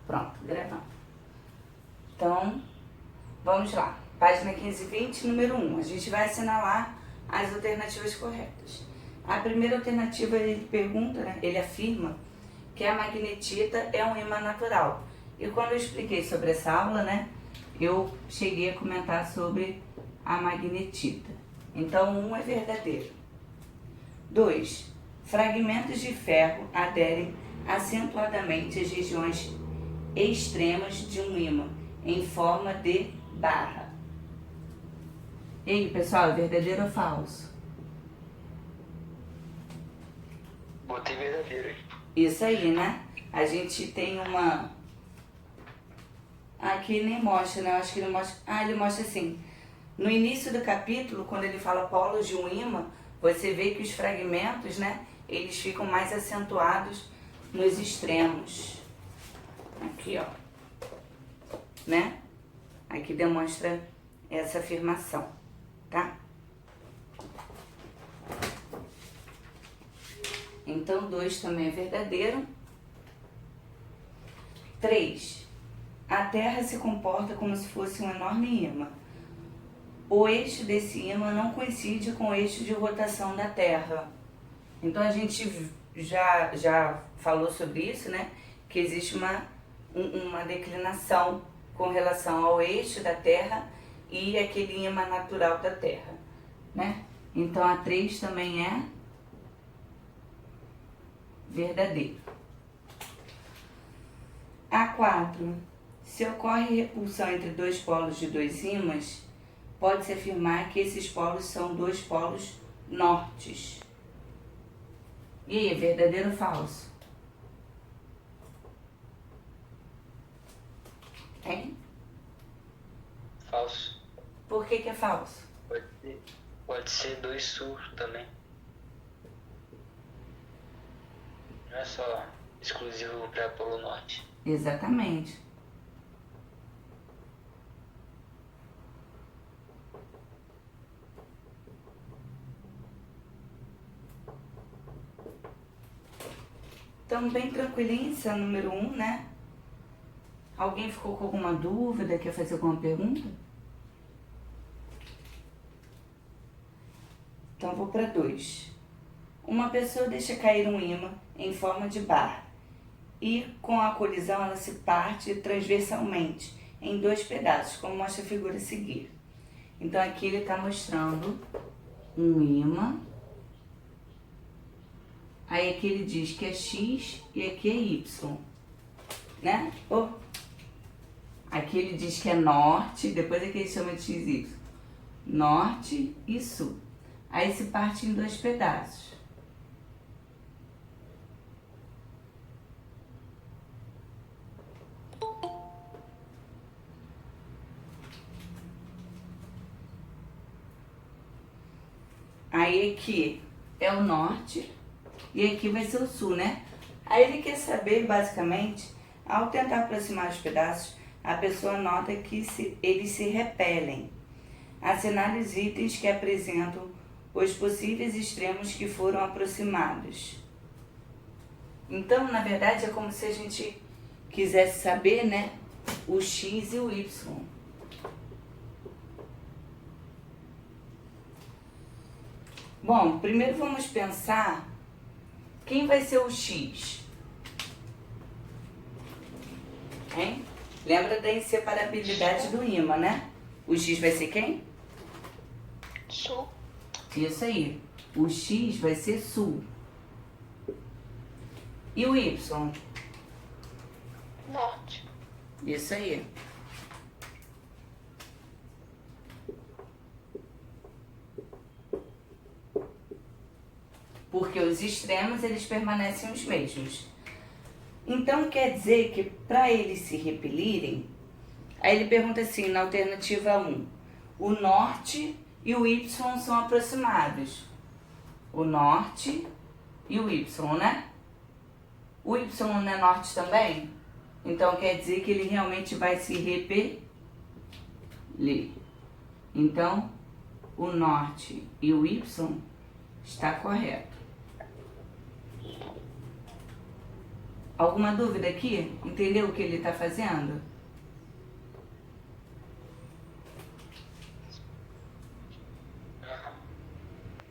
Pronto, gravando. Então, vamos lá. Página 520, número 1. A gente vai assinalar as alternativas corretas. A primeira alternativa, ele pergunta, né? Ele afirma que a magnetita é um ímã natural. E quando eu expliquei sobre essa aula, né, eu cheguei a comentar sobre a magnetita. Então, 1 é verdadeiro. 2. Fragmentos de ferro aderem acentuadamente às regiões extremas de um ímã, em forma de barra. E aí, pessoal, é verdadeiro ou falso? Botei verdadeiro aí. Isso aí, né? A gente tem uma... Aqui nem mostra, né? Eu acho que ele mostra... ele mostra assim. No início do capítulo, quando ele fala polos de um ímã, você vê que os fragmentos, né? Eles ficam mais acentuados nos extremos. Aqui, ó. Né? Aqui demonstra essa afirmação, tá? Então, 2 também é verdadeiro. 3. A Terra se comporta como se fosse um enorme ímã. O eixo desse ímã não coincide com o eixo de rotação da Terra. Então, a gente já falou sobre isso, né? Que existe uma declinação com relação ao eixo da Terra e aquele ímã natural da Terra, né? Então, a 3 também é verdadeiro. A 4. Se ocorre repulsão entre dois polos de dois ímãs, pode-se afirmar que esses polos são dois polos nortes. E aí, é verdadeiro ou falso? Hein? Falso. Por que é falso? Pode ser 2 sul também. Não é só exclusivo para Polo Norte. Exatamente. Então, bem tranquilinho, esse é o número 1, né? Alguém ficou com alguma dúvida, quer fazer alguma pergunta? Então, vou para 2. Uma pessoa deixa cair um ímã em forma de barra e, com a colisão, ela se parte transversalmente em 2 pedaços, como mostra a figura a seguir. Então, aqui ele está mostrando um ímã. Aí aqui ele diz que é X e aqui é Y, né? Aqui ele diz que é norte, depois aqui ele chama de X e Y. Norte e sul. Aí se parte em 2 pedaços. Aí aqui é o norte e aqui vai ser o sul, né? Aí ele quer saber, basicamente, ao tentar aproximar os pedaços, a pessoa nota que eles se repelem. Assinale os itens que apresentam os possíveis extremos que foram aproximados. Então, na verdade, é como se a gente quisesse saber, né, o X e o Y. Bom, primeiro vamos pensar quem vai ser o X. Hein? Lembra da inseparabilidade do ímã, né? O X vai ser quem? Sul. Isso aí. O X vai ser sul. E o Y? Norte. Isso aí. Porque os extremos, eles permanecem os mesmos. Então, quer dizer que para eles se repelirem, aí ele pergunta assim, na alternativa 1, o norte e o Y são aproximados. O norte e o Y, né? O Y não é norte também? Então, quer dizer que ele realmente vai se repelir. Então, o norte e o Y está correto. Alguma dúvida aqui? Entendeu o que ele está fazendo?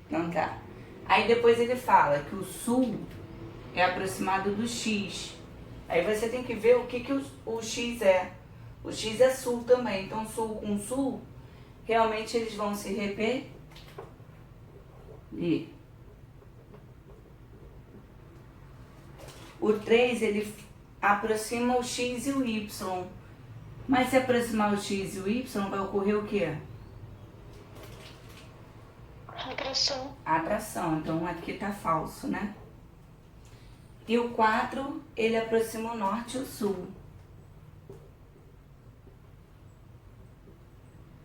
Então tá. Aí depois ele fala que o sul é aproximado do X. Aí você tem que ver o que o X é. O X é sul também. Então sul com sul, realmente eles vão se repetir. O 3, ele aproxima o X e o Y. Mas se aproximar o X e o Y, vai ocorrer o quê? Atração. Atração. Então aqui tá falso, né? E o 4, ele aproxima o norte e o sul.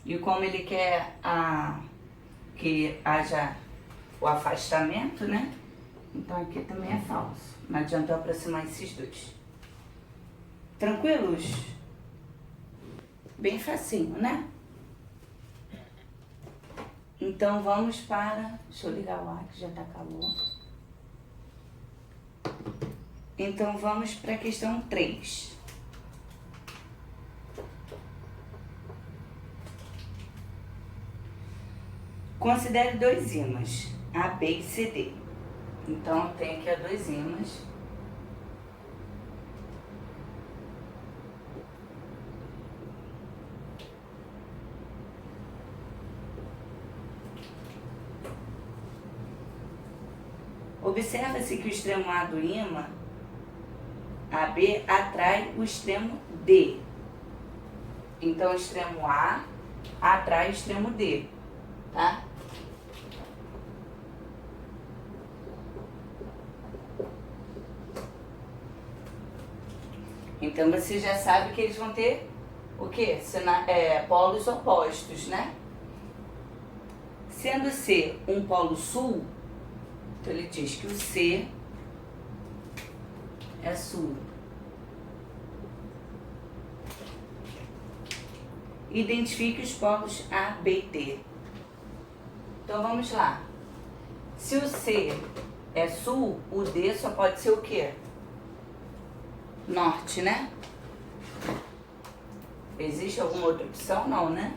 E como ele quer que haja o afastamento, né? Então aqui também é falso. Não adianta eu aproximar esses dois. Tranquilos? Bem facinho, né? Então vamos para... Deixa eu ligar o ar que já tá calor. Então vamos para a questão 3. Considere dois ímãs, A, B e C, D. Então eu tenho aqui dois ímãs. Observa-se que o extremo A do ímã, AB, atrai o extremo D. Então, o extremo A atrai o extremo D, tá? Então, você já sabe que eles vão ter o quê? Polos opostos, né? Sendo C um polo sul, então ele diz que o C é sul. Identifique os polos A, B e D. Então vamos lá. Se o C é sul, o D só pode ser o quê? Norte, né? Existe alguma outra opção? Não, né?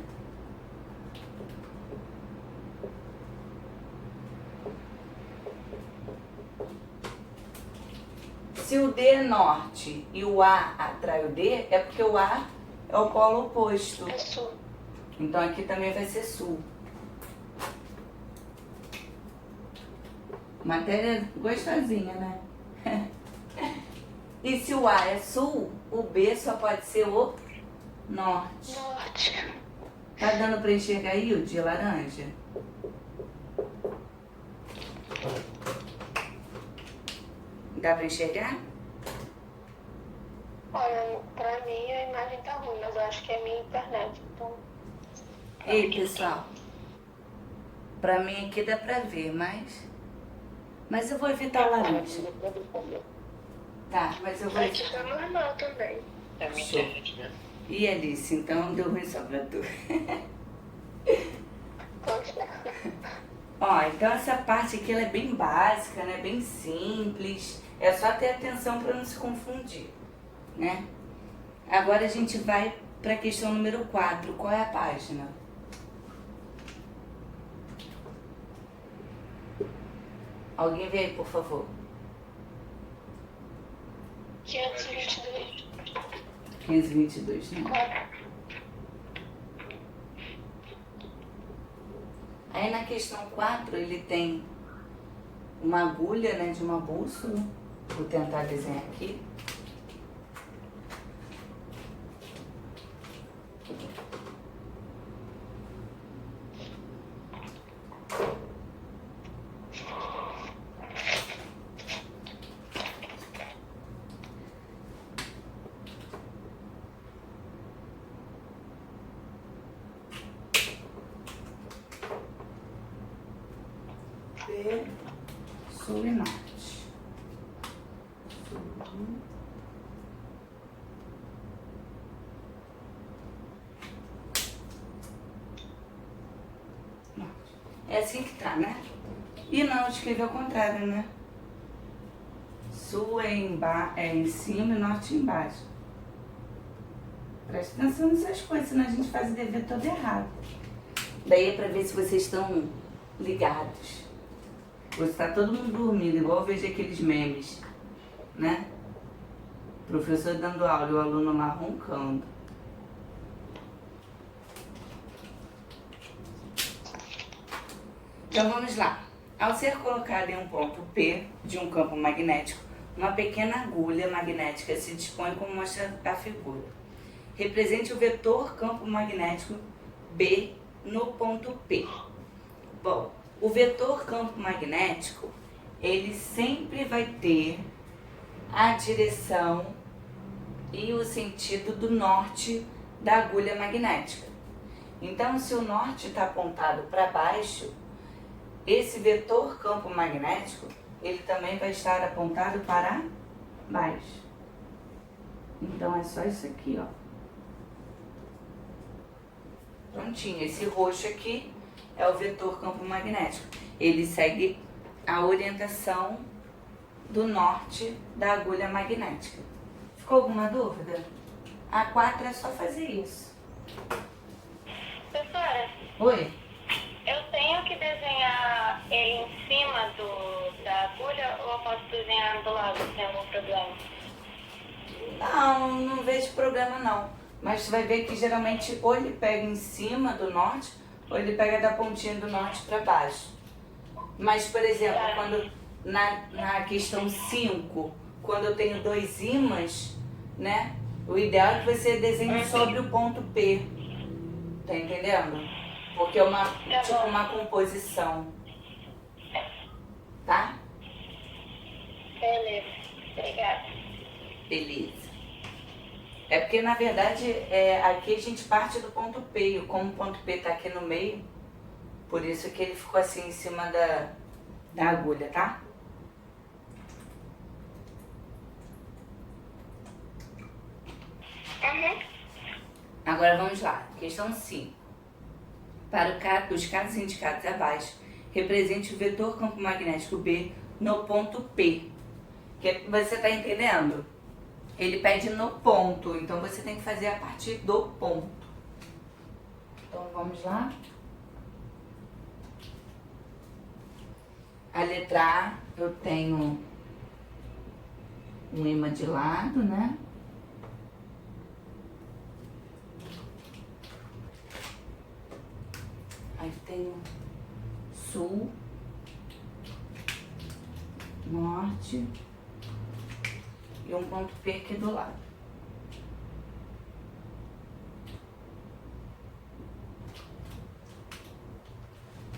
Se o D é norte e o A atrai o D, é porque o A é o polo oposto. É sul. Então aqui também vai ser sul. Matéria gostosinha, né? E se o A é sul, o B só pode ser o norte. Norte. Tá dando pra enxergar aí o de laranja? Dá pra enxergar? Olha, pra mim a imagem tá ruim, mas eu acho que é minha internet, então... Ei, pessoal. Pra mim aqui dá pra ver, mas eu vou evitar o laranja. Tá, mas eu vou Aqui tá normal também. É minha Show. internet mesmo. E Alice, então deu ruim só pra tu. Poxa. Ó, então essa parte aqui ela é bem básica, né? Bem simples. É só ter atenção para não se confundir, né? Agora a gente vai para a questão número 4. Qual é a página? Alguém vê aí, por favor. 522. 522, né? Aí na questão 4 ele tem uma agulha, né, de uma bússola. Vou tentar desenhar aqui. B, sul e norte. Sul, norte. É assim que tá, né? E não, escrevi ao contrário, né? Sul é em cima e norte embaixo. Presta atenção nessas coisas, senão a gente faz o dever todo errado. Daí é pra ver se vocês estão ligados. Você tá todo mundo dormindo, igual eu vejo aqueles memes, né? Professor dando aula e o aluno lá roncando. Então vamos lá. Ao ser colocado em um ponto P de um campo magnético, uma pequena agulha magnética se dispõe como mostra a figura. Represente o vetor campo magnético B no ponto P. Bom, o vetor campo magnético, ele sempre vai ter a direção e o sentido do norte da agulha magnética. Então, se o norte está apontado para baixo, esse vetor campo magnético, ele também vai estar apontado para baixo. Então, é só isso aqui, ó. Prontinho, esse roxo aqui é o vetor campo magnético. Ele segue a orientação do norte da agulha magnética. Ficou alguma dúvida? A 4 é só fazer isso. Professora, Oi? eu tenho que desenhar ele em cima da agulha ou eu posso desenhar do lado sem algum problema? Não vejo problema não. Mas você vai ver que geralmente ou ele pega em cima do norte ou ele pega da pontinha do norte para baixo. Mas, por exemplo, quando na questão 5, quando eu tenho 2 ímãs, né? O ideal é que você desenhe sobre o ponto P. Tá entendendo? Porque é uma composição. Tá? Beleza, obrigada. Beleza. É porque, na verdade, aqui a gente parte do ponto P. E como o ponto P tá aqui no meio, por isso que ele ficou assim em cima da agulha, tá? Agora vamos lá. Questão 5. Para os casos indicados abaixo, represente o vetor campo magnético B no ponto P. Você tá entendendo? Ele pede no ponto, então você tem que fazer a partir do ponto. Então vamos lá. A letra A, eu tenho um ímã de lado, né? Aí tenho sul, norte e um ponto P aqui do lado.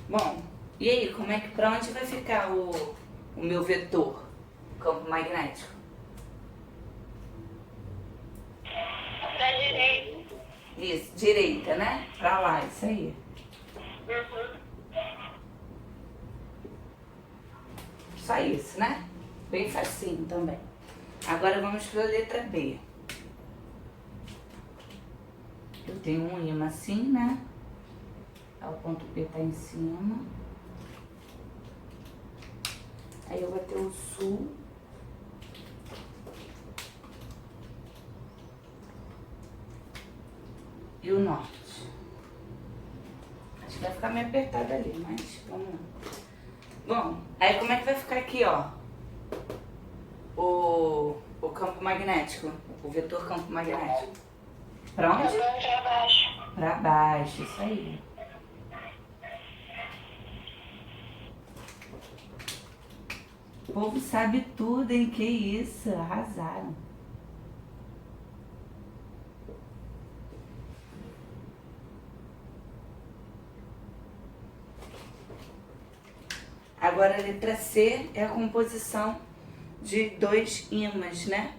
Bom, e aí, pra onde vai ficar o meu vetor, o campo magnético? Pra direita. Isso, direita, né? Pra lá, isso aí. Só isso, né? Bem facinho também. Agora vamos para a letra B. Eu tenho um ímã assim, né? O ponto P tá em cima. Aí eu vou ter o sul. E o norte. Acho que vai ficar meio apertado ali, mas vamos lá. Bom, aí como é que vai ficar aqui, ó? O campo magnético, o vetor campo magnético. Pra onde? Pra baixo. Pra baixo, isso aí. O povo sabe tudo, hein? Que isso, arrasaram. Agora a letra C é a composição de 2 ímãs, né?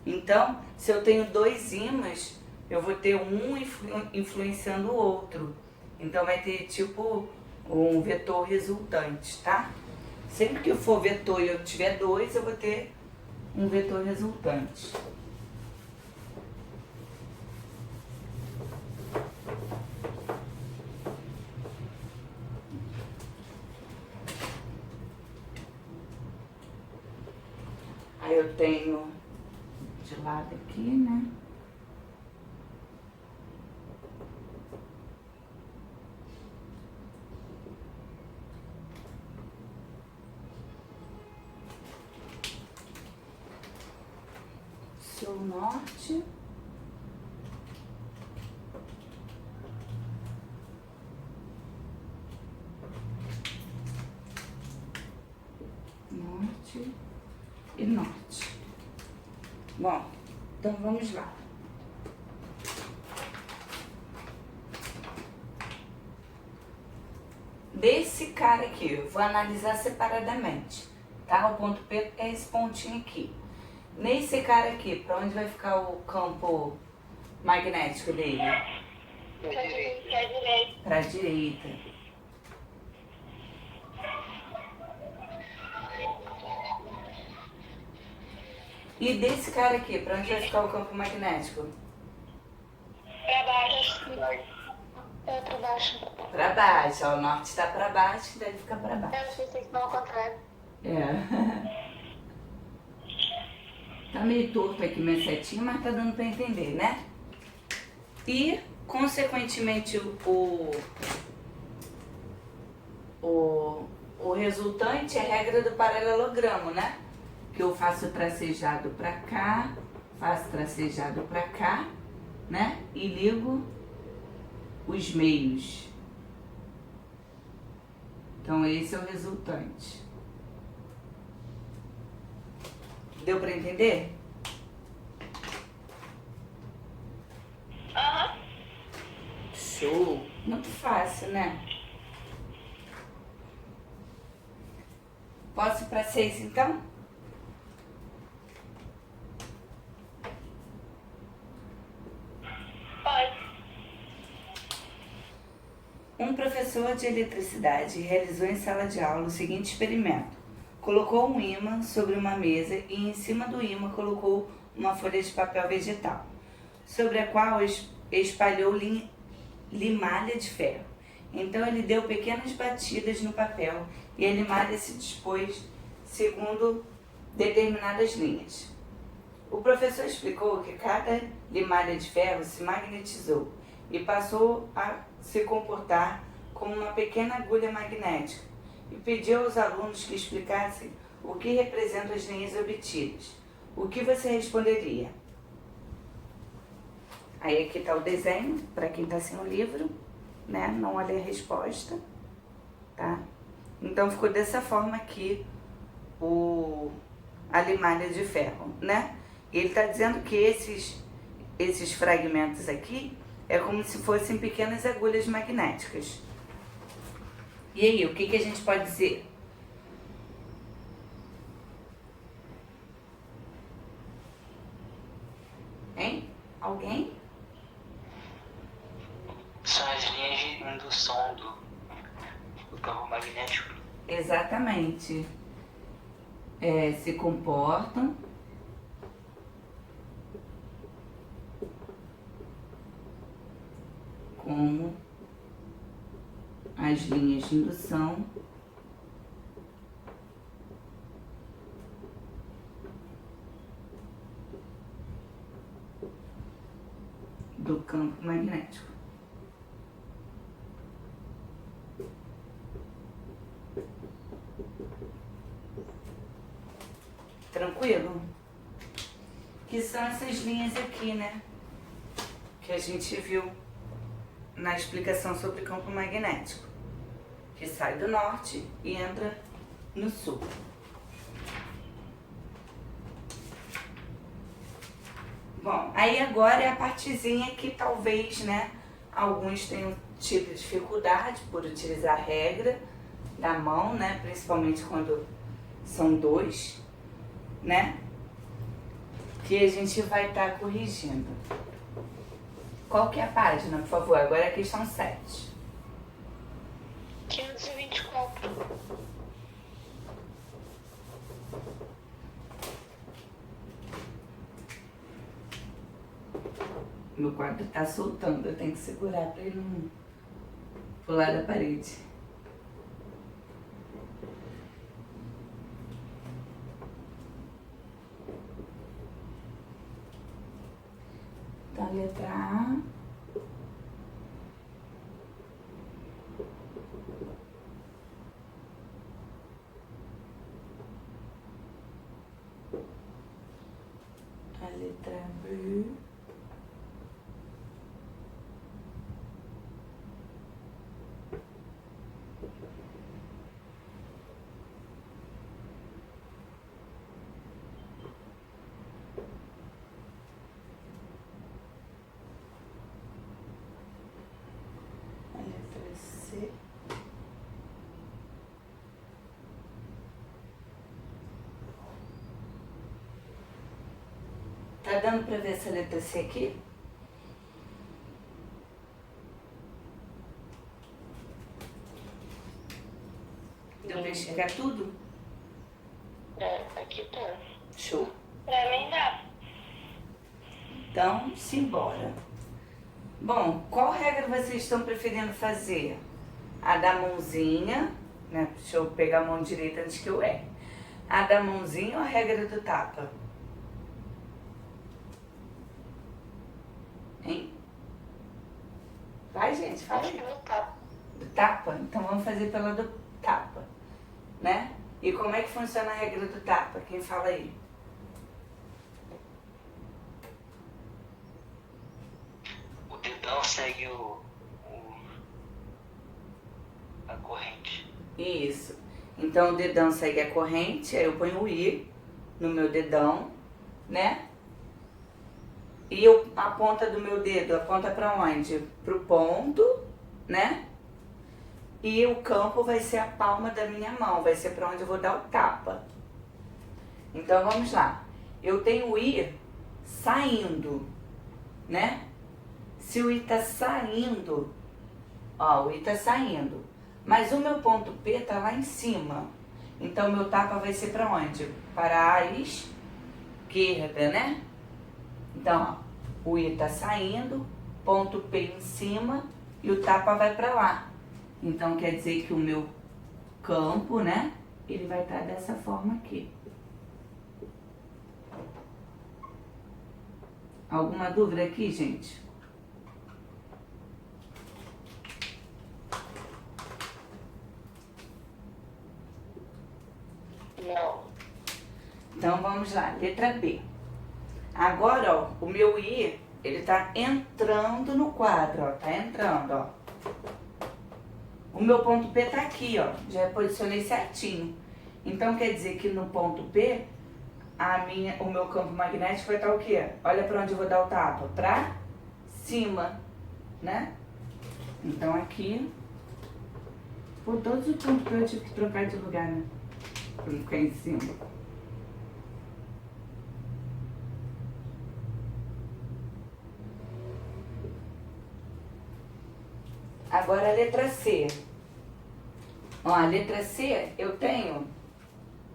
Então, se eu tenho 2 ímãs, eu vou ter um influenciando o outro. Então vai ter tipo um vetor resultante, tá? Sempre que eu for vetor e eu tiver 2, eu vou ter um vetor resultante. Aí eu tenho de lado aqui, né? Sul norte. Norte e norte. Bom, então vamos lá. Desse cara aqui, eu vou analisar separadamente, tá? O ponto P é esse pontinho aqui. Nesse cara aqui, para onde vai ficar o campo magnético dele? Pra direita. Para a direita. E desse cara aqui, para onde vai ficar o campo magnético? Pra baixo. Pra baixo. Para baixo. Ó, o norte está para baixo, então ele fica para baixo. Eu achei que tem que dar ao contrário. É. Tá meio torto aqui minha setinha, mas tá dando para entender, né? E, consequentemente, o resultante é a regra do paralelogramo, né? Que eu faço tracejado para cá, faço tracejado para cá, né? E ligo os meios. Então, esse é o resultante. Deu para entender? Aham. Show! Muito fácil, né? Posso ir para 6 então? Pode. Um professor de eletricidade realizou em sala de aula o seguinte experimento. Colocou um ímã sobre uma mesa e em cima do ímã colocou uma folha de papel vegetal, sobre a qual espalhou limalha de ferro. Então ele deu pequenas batidas no papel e a limalha se dispôs segundo determinadas linhas. O professor explicou que cada limalha de ferro se magnetizou e passou a se comportar como uma pequena agulha magnética e pediu aos alunos que explicassem o que representam as linhas obtidas. O que você responderia? Aí aqui está o desenho, para quem está sem o livro, né? Não olha a resposta, tá? Então ficou dessa forma aqui a limalha de ferro, né? E ele está dizendo que esses fragmentos aqui é como se fossem pequenas agulhas magnéticas. E aí, o que a gente pode dizer? Hein? Alguém? São as linhas de indução do campo magnético. Exatamente. Se comportam como as linhas de indução do campo magnético. Tranquilo? Que são essas linhas aqui, né? Que a gente viu na explicação sobre campo magnético, que sai do norte e entra no sul. Bom, aí agora é a partezinha que talvez, né, alguns tenham tido dificuldade por utilizar a regra da mão, né, principalmente quando são dois, né, que a gente vai estar corrigindo. Qual que é a página, por favor? Agora é a questão 7. 524. Meu quadro tá soltando, eu tenho que segurar para ele não pular da parede. letra A. A letra B. A letra C. Tá dando pra ver essa letra C aqui? Deu pra enxergar tudo? Aqui tá. Show. Pra mim dá. Então, simbora. Bom, qual regra vocês estão preferindo fazer? A da mãozinha, né? Deixa eu pegar a mão direita antes que eu erre. A da mãozinha ou a regra do tapa? Hein? Vai, gente, fala aí. Do tapa? Então vamos fazer pela do tapa, né? E como é que funciona a regra do tapa? Quem fala aí? O dedão segue a corrente. Isso. Então o dedão segue a corrente, aí eu ponho o I no meu dedão, né? E a ponta do meu dedo aponta para onde? Pro ponto, né? E o campo vai ser a palma da minha mão, vai ser para onde eu vou dar o tapa. Então vamos lá. Eu tenho o I saindo, né? Se o I tá saindo, ó, o I tá saindo. Mas o meu ponto P tá lá em cima. Então meu tapa vai ser para onde? Para a esquerda, né? Então, ó, o I tá saindo, ponto P em cima e o tapa vai para lá. Então quer dizer que o meu campo, né? Ele vai estar dessa forma aqui. Alguma dúvida aqui, gente? Não. Então vamos lá, letra B. Agora, ó, o meu I, ele tá entrando no quadro, ó, tá entrando, ó. O meu ponto P tá aqui, ó, já posicionei certinho. Então quer dizer que no ponto P, o meu campo magnético vai estar o quê? Olha para onde eu vou dar o tapa, pra cima, né? Então aqui, por todos os pontos P eu tive que trocar de lugar, né? Pra não ficar em cima. Agora a letra C. Ó, a letra C, eu tenho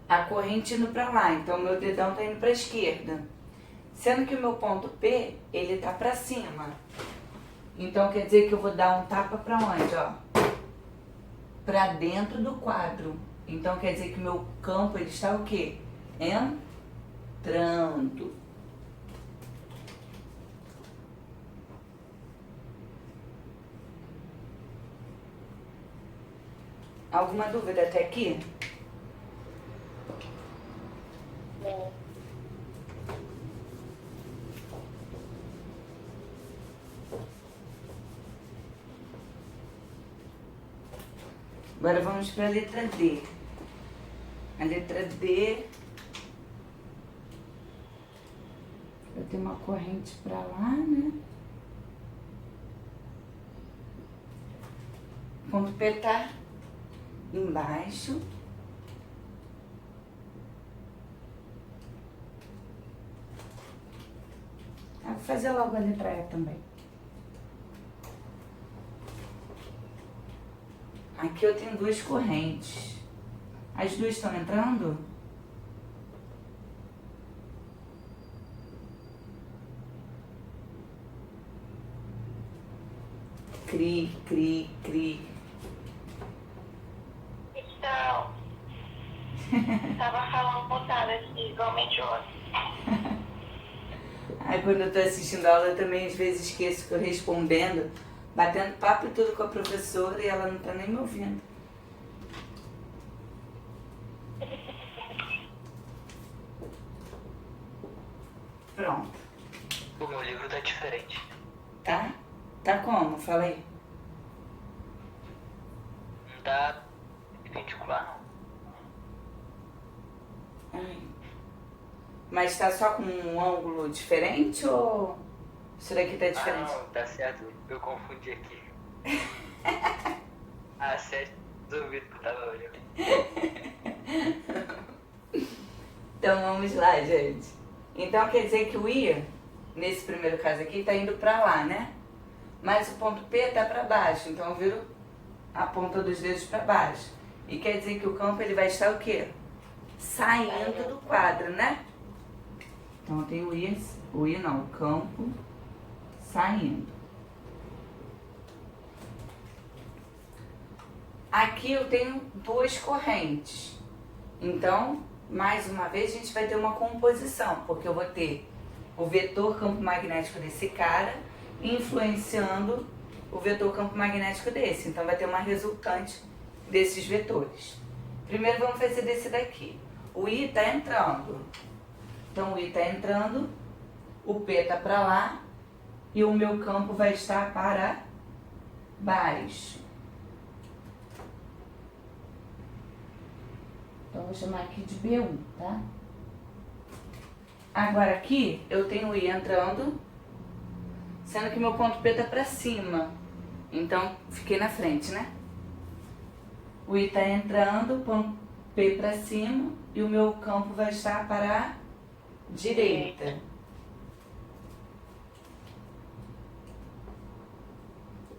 a corrente indo pra lá, então meu dedão tá indo pra esquerda. Sendo que o meu ponto P, ele tá pra cima. Então quer dizer que eu vou dar um tapa pra onde, ó? Pra dentro do quadro. Então quer dizer que o meu campo, ele está o quê? Entrando. Alguma dúvida até aqui? Não. Agora vamos para a letra D. A letra D, eu tenho uma corrente para lá, né? O ponto P tá embaixo. Ah, vou fazer logo a letra E também. Aqui eu tenho duas correntes. As duas estão entrando? Cri, cri, cri. Então, tava falando botada aqui, igualmente hoje. Aí quando eu tô assistindo a aula eu também às vezes esqueço que eu respondendo, batendo papo e tudo com a professora e ela não tá nem me ouvindo. Pronto. O meu livro tá diferente. Tá? Tá como? Fala aí. Não tá perpendicular, não. Ai. Mas tá só com um ângulo diferente ou isso daqui tá diferente? Ah, não, tá certo. Eu confundi aqui. Ah, certo. Resolvido que eu tava olhando. Então vamos lá, gente. Então quer dizer que o I, nesse primeiro caso aqui, tá indo pra lá, né? Mas o ponto P tá pra baixo, então eu viro a ponta dos dedos pra baixo. E quer dizer que o campo ele vai estar o quê? Saindo do quadro, né? Então tem o I não, o campo saindo. Aqui eu tenho duas correntes. Então, mais uma vez, a gente vai ter uma composição, porque eu vou ter o vetor campo magnético desse cara influenciando o vetor campo magnético desse. Então, vai ter uma resultante desses vetores. Primeiro, vamos fazer desse daqui. O I está entrando. Então, o I está entrando, o P está para lá e o meu campo vai estar para baixo. Então, vou chamar aqui de B1, tá? Agora aqui, eu tenho o I entrando, sendo que meu ponto P tá pra cima. Então, fiquei na frente, né? O I tá entrando, ponto P pra cima, e o meu campo vai estar para a direita.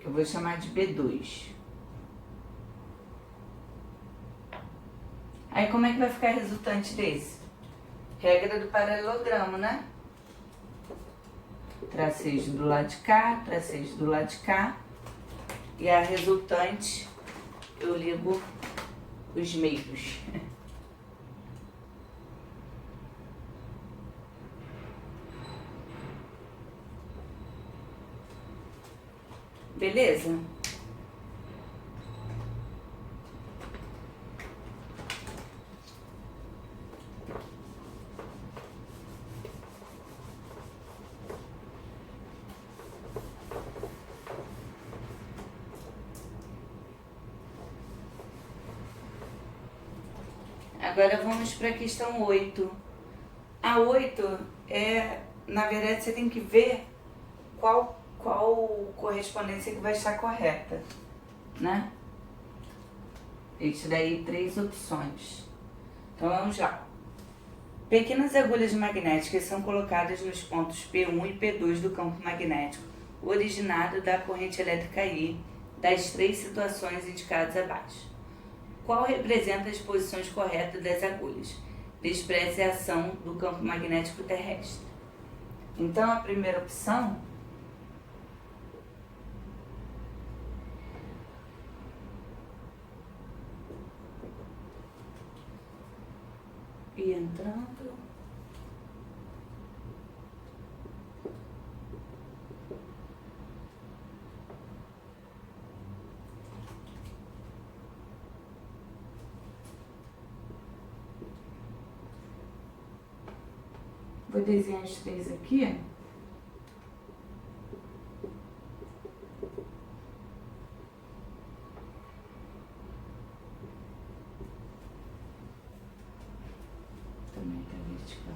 Que eu vou chamar de B2. Aí como é que vai ficar a resultante desse? Regra do paralelogramo, né? Tracejo do lado de cá, tracejo do lado de cá. E a resultante, eu ligo os meios. Beleza? Agora vamos para a questão 8. A 8 é, na verdade, você tem que ver qual correspondência que vai estar correta, né? Eu te daí 3 opções. Então vamos lá. Pequenas agulhas magnéticas são colocadas nos pontos P1 e P2 do campo magnético, originado da corrente elétrica I, das 3 situações indicadas abaixo. Qual representa as posições corretas das agulhas? Expresse a ação do campo magnético terrestre. Então, a primeira opção e entrando, vou desenhar os 3 aqui. Também tá vertical.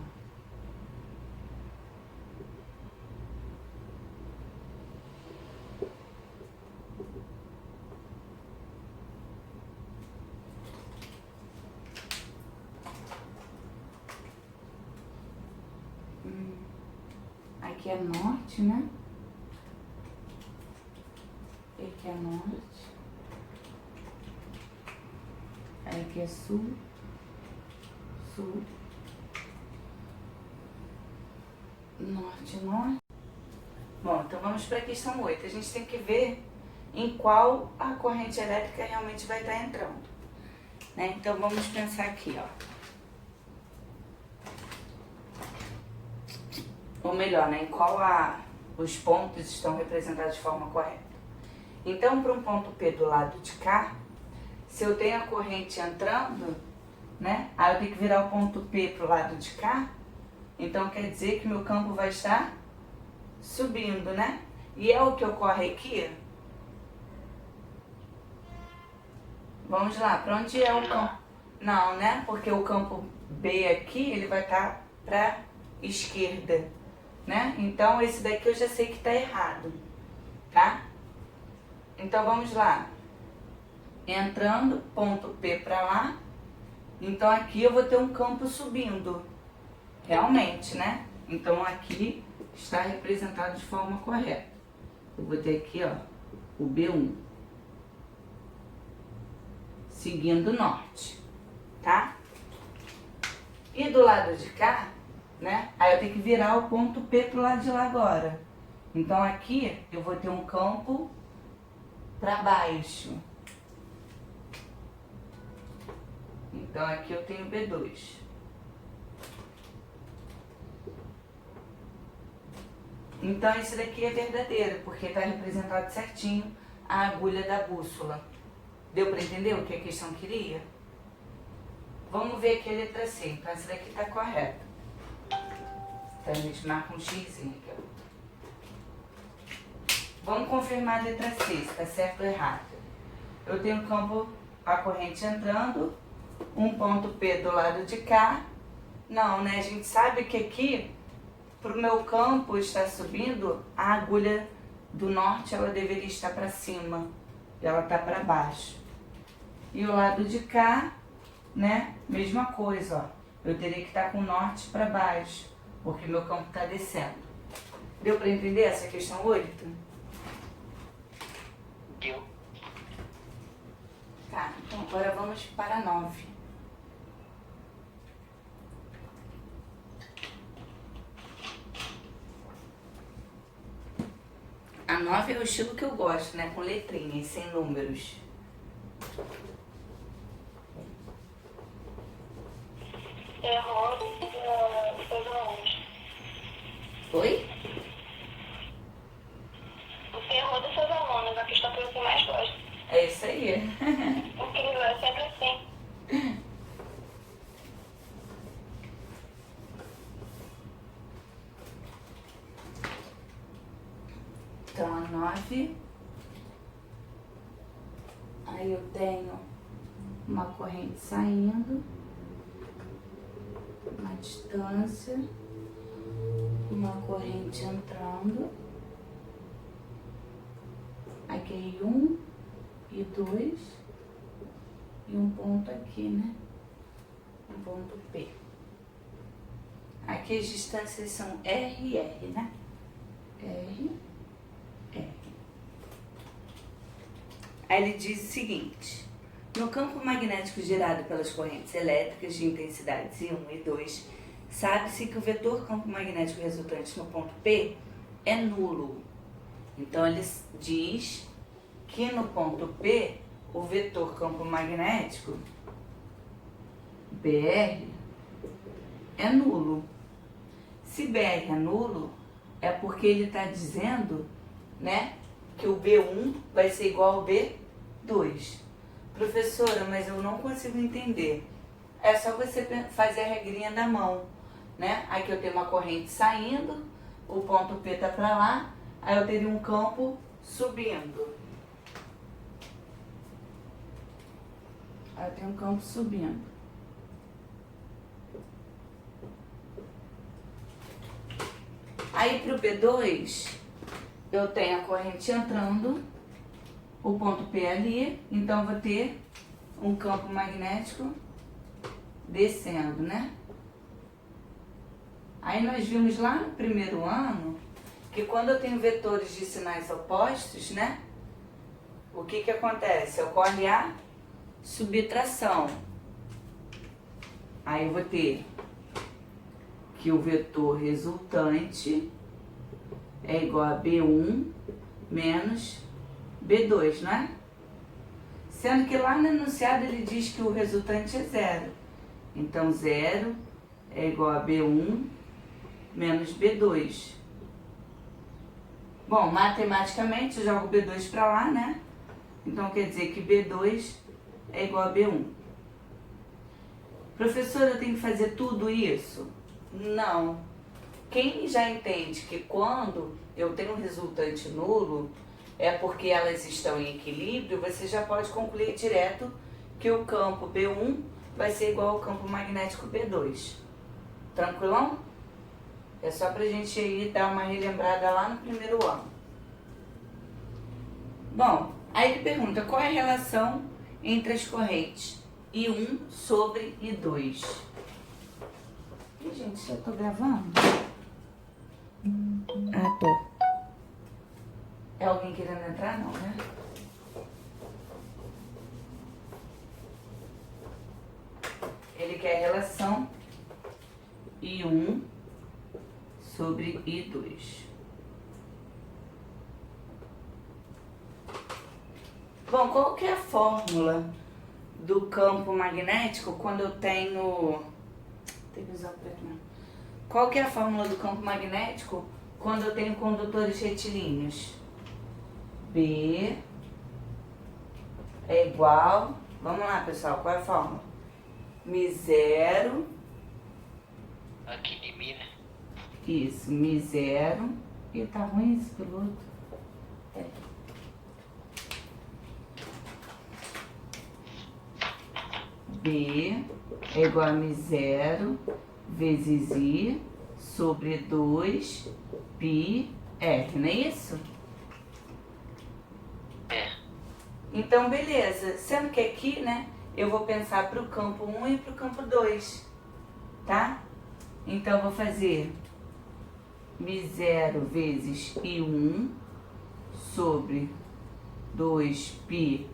Aqui é norte, né? Aqui é norte. Aí aqui é sul. Sul. Norte, norte. Bom, então vamos para a questão 8. A gente tem que ver em qual a corrente elétrica realmente vai estar entrando, né? Então vamos pensar aqui, ó. ou melhor, né, em qual os pontos estão representados de forma correta. Então, para um ponto P do lado de cá, se eu tenho a corrente entrando, né, aí eu tenho que virar o ponto P para o lado de cá, então quer dizer que meu campo vai estar subindo, né? E é o que ocorre aqui. Vamos lá, para onde é o campo? Não, né? Porque o campo B aqui, ele vai estar para esquerda, né? Então esse daqui eu já sei que está errado, tá? Então vamos lá. Entrando, ponto P para lá. Então aqui eu vou ter um campo subindo, realmente, né? Então aqui está representado de forma correta. Eu vou ter aqui, ó, o B1. Seguindo norte, tá? E do lado de cá, né? Aí eu tenho que virar o ponto P pro lado de lá agora. Então aqui eu vou ter um campo para baixo. Então aqui eu tenho B2. Então esse daqui é verdadeiro, porque está representado certinho a agulha da bússola. Deu para entender o que a questão queria? Vamos ver aqui a letra C. Então essa daqui está correta. Então a gente marca um X aqui, ó. Vamos confirmar a letra C, se está certo ou errado. Eu tenho o campo, a corrente entrando, um ponto P do lado de cá. Não, né? A gente sabe que aqui, para o meu campo estar subindo, a agulha do norte ela deveria estar para cima. E ela está para baixo. E o lado de cá, né? Mesma coisa, ó. Eu teria que estar com o norte para baixo, porque meu campo está descendo. Deu para entender essa questão 8? Deu. Tá, então agora vamos para a 9. A 9 é o estilo que eu gosto, né? Com letrinhas, sem números. Errou dos seus alunos. Oi? Você errou dos seus alunos, a questão que você mais gosta. É isso aí. Incrível, é sempre assim. Então, a 9. Aí eu tenho uma corrente saindo, uma distância, uma corrente entrando. Aqui 1 e 2 e um ponto aqui, né? Um ponto P. Aqui as distâncias são R e R, né? R. Aí ele diz o seguinte: no campo magnético gerado pelas correntes elétricas de intensidades I1 e 2, sabe-se que o vetor campo magnético resultante no ponto P é nulo. Então ele diz que no ponto P, o vetor campo magnético, BR, é nulo. Se BR é nulo, é porque ele está dizendo, né, que o B1 vai ser igual ao B2. Professora, mas eu não consigo entender. É só você fazer a regrinha da mão, né? Aqui eu tenho uma corrente saindo, o ponto P tá para lá, aí eu teria um campo subindo. Aí eu tenho um campo subindo. Aí para o B2, eu tenho a corrente entrando, o ponto P ali, então eu vou ter um campo magnético descendo, né? Aí nós vimos lá no primeiro ano que quando eu tenho vetores de sinais opostos, né? O que acontece? Ocorre a subtração. Aí eu vou ter que o vetor resultante é igual a B1 menos B2, não é? Sendo que lá no enunciado ele diz que o resultante é 0. Então 0 é igual a B1 menos B2. Bom, matematicamente eu jogo B2 para lá, né? Então quer dizer que B2 é igual a B1. Professora, eu tenho que fazer tudo isso? Não. Quem já entende que quando eu tenho um resultante nulo, é porque elas estão em equilíbrio, você já pode concluir direto que o campo B1 vai ser igual ao campo magnético B2. Tranquilão? É só pra gente aí dar uma relembrada lá no primeiro ano. Bom, aí ele pergunta qual é a relação entre as correntes I1 sobre I2. Ih, gente, eu tô gravando? Ah, tô. É alguém querendo entrar? Não, né? Ele quer a relação I1 sobre I2. Bom, qual que é a fórmula do campo magnético quando eu tenho... Tem que usar o preto mesmo. Qual que é a fórmula do campo magnético quando eu tenho condutores retilíneos? B é igual... Vamos lá, pessoal, qual é a fórmula? μ0... Aqui de mim, né? Isso, μ0... Ih, tá ruim esse piloto. É. B é igual a μ0 vezes I sobre 2 πr, não é isso? É. Então, beleza. Sendo que aqui, né, eu vou pensar para o campo 1 e para o campo 2, tá? Então, eu vou fazer μ0 vezes I1 sobre 2π.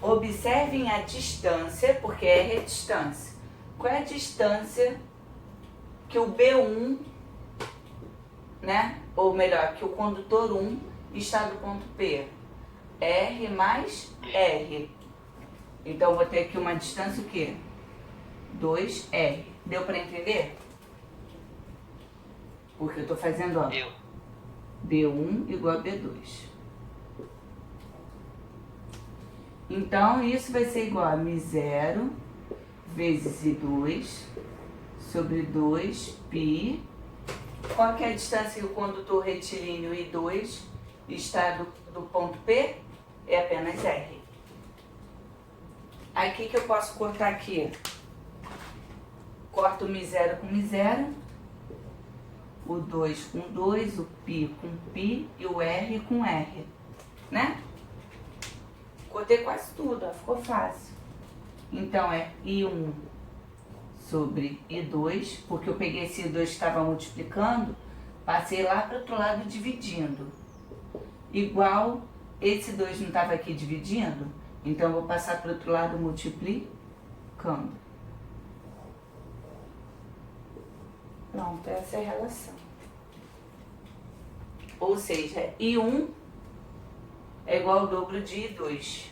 Observem a distância, porque é redistância. Qual é a distância que o B1, né? Ou melhor, que o condutor 1 está do ponto P? R mais R. Então, vou ter aqui uma distância o quê? 2R. Deu para entender? Porque eu estou fazendo, ó, Deu. B1 igual a B2. Então, isso vai ser igual a μ0 vezes I2 sobre 2π. Qual que é a distância que o condutor retilíneo I2 está do ponto P? É apenas R. Aí, o que eu posso cortar aqui? Corto o μ0 com μ0, o 2 com 2, o π com π e o R com R, né? Cortei quase tudo, ó, ficou fácil. Então, é I1 sobre I2, porque eu peguei esse I2 que estava multiplicando, passei lá para o outro lado dividindo. Igual, esse 2 não estava aqui dividindo, então eu vou passar para o outro lado multiplicando. Pronto, essa é a relação. Ou seja, I1 é igual ao dobro de I2.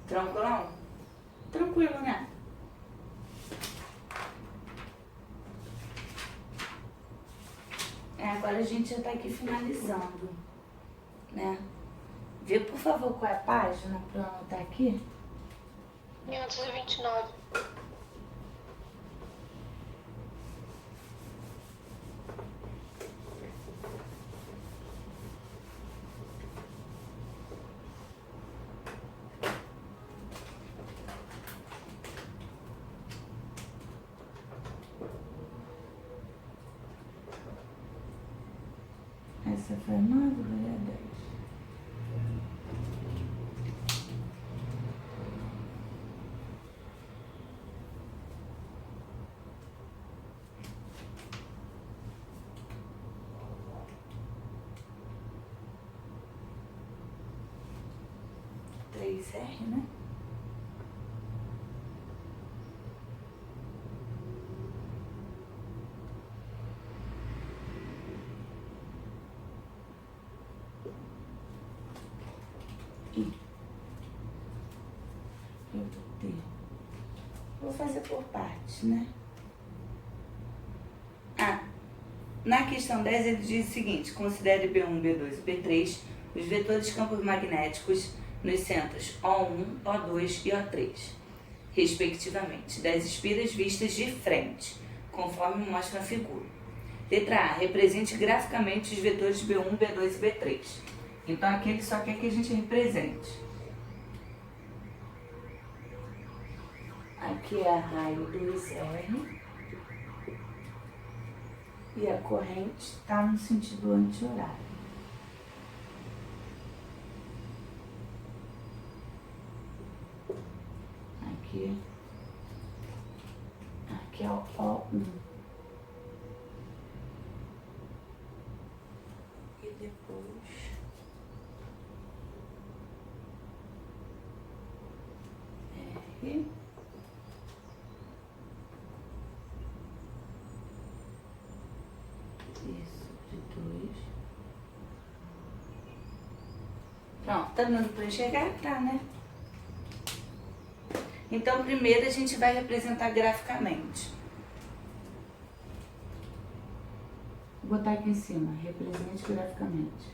Tranquilo? Tranquilo, né? Agora a gente já tá aqui finalizando, né? Vê, por favor, qual é a página pra eu anotar aqui? 529. Essa foi 9, agora é 10. Três R, né? Eu vou fazer por partes, né? na questão 10 ele diz o seguinte: considere B1, B2 e B3 os vetores de campos magnéticos nos centros O1, O2 e O3, respectivamente, das espiras vistas de frente, conforme mostra a figura. Letra A. Represente graficamente os vetores B1, B2 e B3. Então aqui ele só quer que a gente represente. Aqui é a raio 2R e a corrente está no sentido anti-horário. Aqui é o O1. E depois R. Isso, de 2. Pronto, tá dando pra enxergar? Tá, né? Então, primeiro a gente vai representar graficamente. Vou botar aqui em cima, represente graficamente.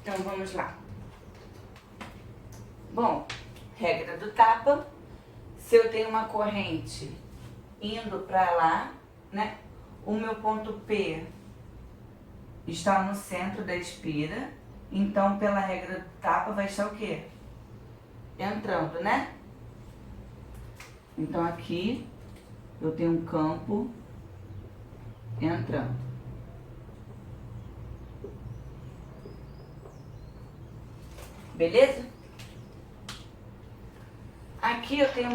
Então, vamos lá. Bom, regra do tapa. Se eu tenho uma corrente indo para lá, né? O meu ponto P está no centro da espira. Então, pela regra do tapa, vai estar o quê? Entrando, né? Então, aqui eu tenho um campo entrando. Beleza? Aqui eu tenho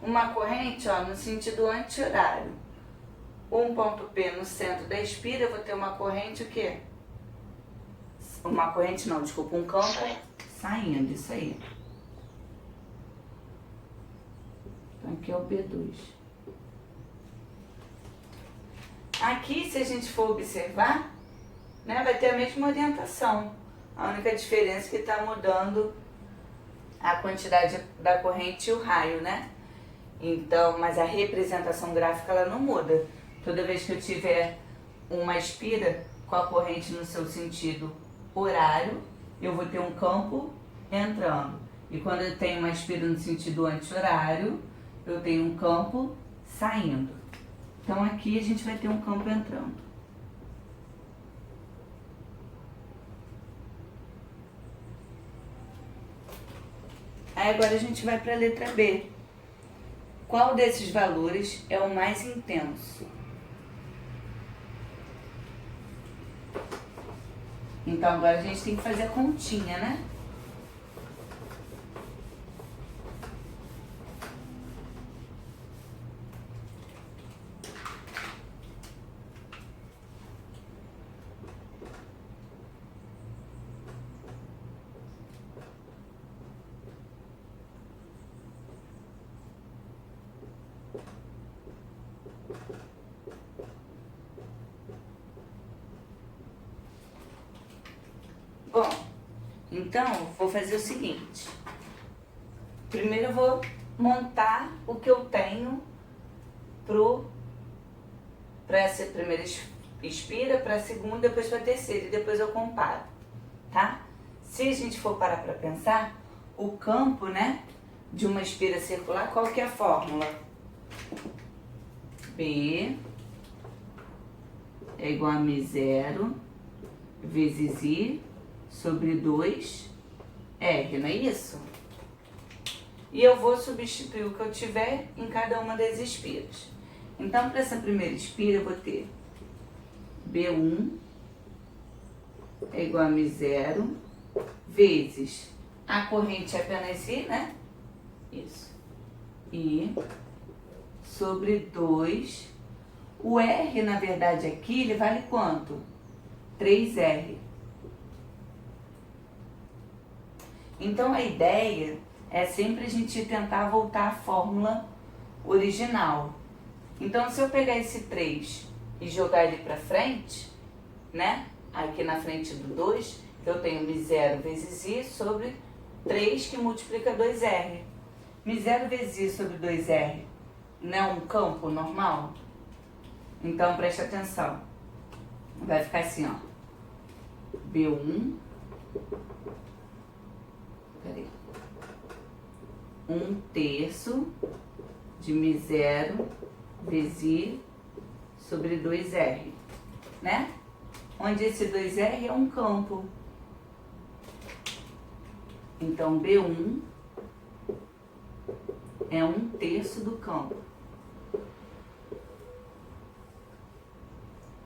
uma corrente, ó, no sentido anti-horário. Um ponto P no centro da espira, eu vou ter uma corrente o quê? Uma corrente não, desculpa, um campo saindo, isso aí. Então aqui é o B2. Aqui, se a gente for observar, né, vai ter a mesma orientação. A única diferença é que está mudando a quantidade da corrente e o raio, né? Então, mas a representação gráfica ela não muda. Toda vez que eu tiver uma espira com a corrente no seu sentido horário, eu vou ter um campo entrando. E quando eu tenho uma espira no sentido anti-horário, eu tenho um campo saindo. Então aqui a gente vai ter um campo entrando. Aí agora a gente vai para a letra B. Qual desses valores é o mais intenso? Então agora a gente tem que fazer a continha, né? Bom, então vou fazer o seguinte. Primeiro eu vou montar o que eu tenho para essa primeira espira, para a segunda, depois para a terceira e depois eu comparo, tá? Se a gente for parar para pensar, o campo, né, de uma espira circular, qual que é a fórmula? B é igual a M0 vezes I sobre 2R, não é isso? E eu vou substituir o que eu tiver em cada uma das espiras. Então, para essa primeira espira, eu vou ter B1 é igual a M0 vezes a corrente é apenas I, né? Isso. I sobre 2. O R, na verdade, aqui, ele vale quanto? 3R. Então, a ideia é sempre a gente tentar voltar à fórmula original. Então, se eu pegar esse 3 e jogar ele para frente, né? Aqui na frente do 2, eu tenho μ0 vezes i sobre 3 que multiplica 2r. μ0 vezes i sobre 2r não é um campo normal? Então preste atenção. Vai ficar assim, ó. B1. Peraí. 1/3 de μ0 vezes i sobre 2r, né? Onde esse 2r é um campo. Então, B1 é 1/3 do campo.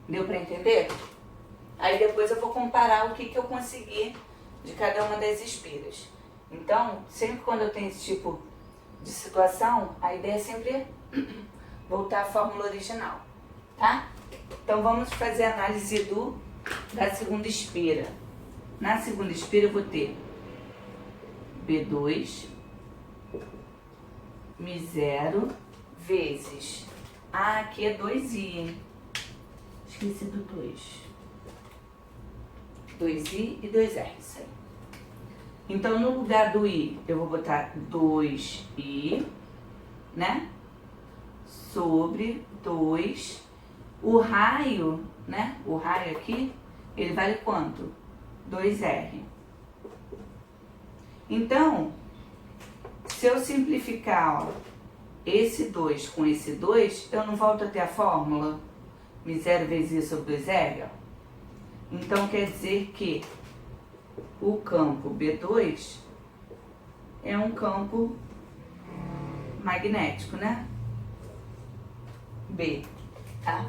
Deu para entender? Aí depois eu vou comparar o que eu consegui de cada uma das espiras. Então, sempre quando eu tenho esse tipo de situação, a ideia é sempre voltar à fórmula original, tá? Então vamos fazer a análise da segunda espira. Na segunda espira eu vou ter B2 μ0 vezes, aqui é 2i, esqueci do 2. 2i e 2r, isso aí. Então, no lugar do i, eu vou botar 2i, né? Sobre 2. O raio, né? O raio aqui, ele vale quanto? 2r. Então, se eu simplificar, ó, esse 2 com esse 2, eu não volto a ter a fórmula μ0 vezes i sobre 2r, ó. Então, quer dizer que o campo B2 é um campo magnético, né? B, tá?